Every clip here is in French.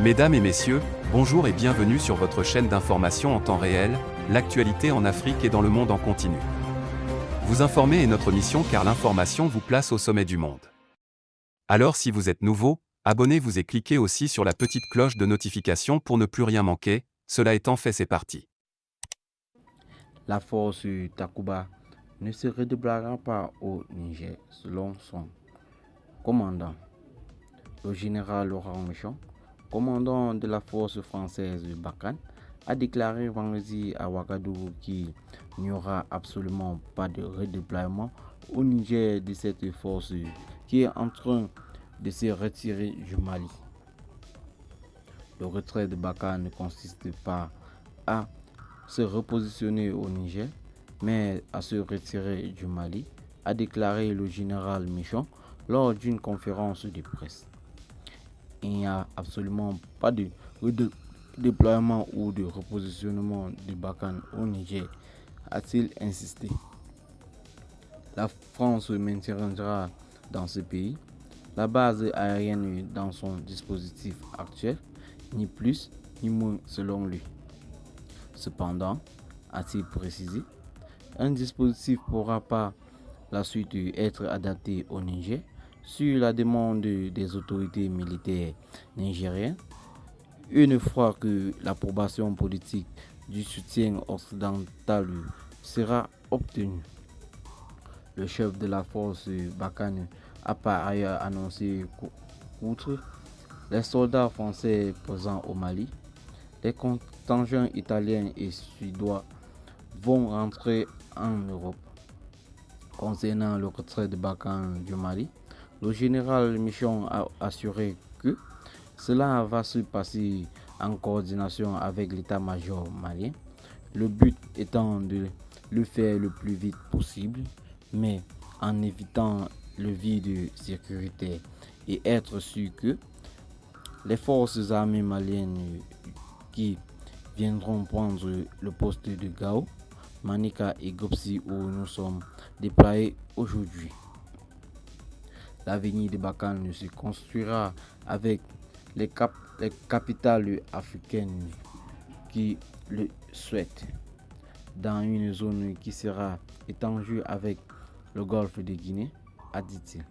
Mesdames et messieurs, bonjour et bienvenue sur votre chaîne d'information en temps réel, l'actualité en Afrique et dans le monde en continu. Vous informer est notre mission car l'information vous place au sommet du monde. Alors si vous êtes nouveau, abonnez-vous et cliquez aussi sur la petite cloche de notification pour ne plus rien manquer, cela étant fait c'est parti. La force Takuba ne se redéploiera pas au Niger selon son commandant. Le général Laurent Michon, commandant de la force française Barkhane, a déclaré vendredi à Ouagadougou qu'il n'y aura absolument pas de redéploiement au Niger de cette force qui est en train de se retirer du Mali. Le retrait de Barkhane ne consiste pas à se repositionner au Niger, mais à se retirer du Mali, a déclaré le général Michon lors d'une conférence de presse. Il n'y a absolument pas de déploiement ou de repositionnement de Barkhane au Niger, a-t-il insisté. La France maintiendra dans ce pays la base aérienne dans son dispositif actuel, ni plus ni moins selon lui. Cependant, a-t-il précisé, un dispositif pourra par la suite être adapté au Niger sur la demande des autorités militaires nigériennes, une fois que l'approbation politique du soutien occidental sera obtenue. Le chef de la force Barkhane a par ailleurs annoncé qu'outre les soldats français présents au Mali, les contingents italiens et suédois vont rentrer en Europe. Concernant le retrait de Barkhane du Mali, le général Michon a assuré que cela va se passer en coordination avec l'état-major malien, le but étant de le faire le plus vite possible, mais en évitant le vide sécuritaire et être sûr que les forces armées maliennes qui viendront prendre le poste de Gao, Manika et Gopsi où nous sommes déployés aujourd'hui. L'avenir de Barkhane se construira avec les capitales africaines qui le souhaitent, dans une zone qui sera étendue avec le golfe de Guinée, a dit-il.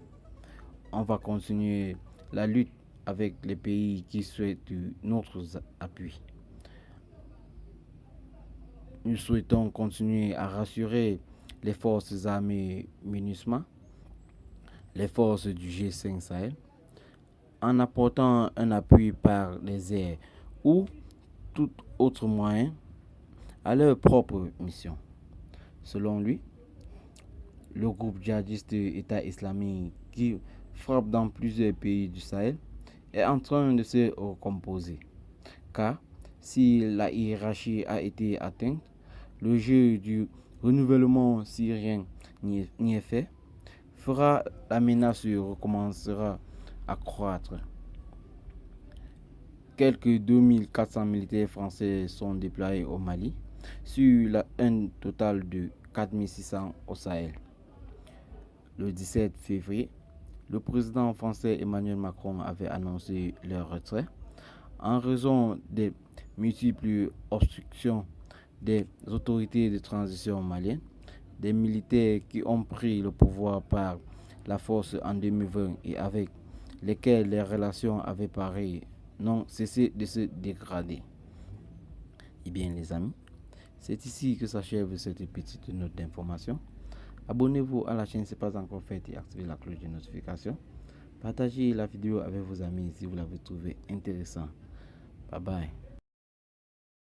On va continuer la lutte avec les pays qui souhaitent notre appui. Nous souhaitons continuer à rassurer les forces armées MINUSMA, les forces du G5 Sahel, en apportant un appui par les airs ou tout autre moyen à leur propre mission. Selon lui, le groupe djihadiste État islamique qui frappe dans plusieurs pays du Sahel est en train de se recomposer. Car si la hiérarchie a été atteinte, le jeu du renouvellement syrien n'y est fait, fera la menace recommencera à croître. Quelques 2400 militaires français sont déployés au Mali, sur un total de 4600 au Sahel. Le 17 février, le président français Emmanuel Macron avait annoncé leur retrait en raison des multiples obstructions des autorités de transition maliennes, des militaires qui ont pris le pouvoir par la force en 2020 et avec lesquels les relations avaient pareil n'ont cessé de se dégrader. Eh bien les amis, c'est ici que s'achève cette petite note d'information. Abonnez-vous à la chaîne si ce n'est pas encore fait et activez la cloche de notification. Partagez la vidéo avec vos amis si vous l'avez trouvé intéressant. Bye bye.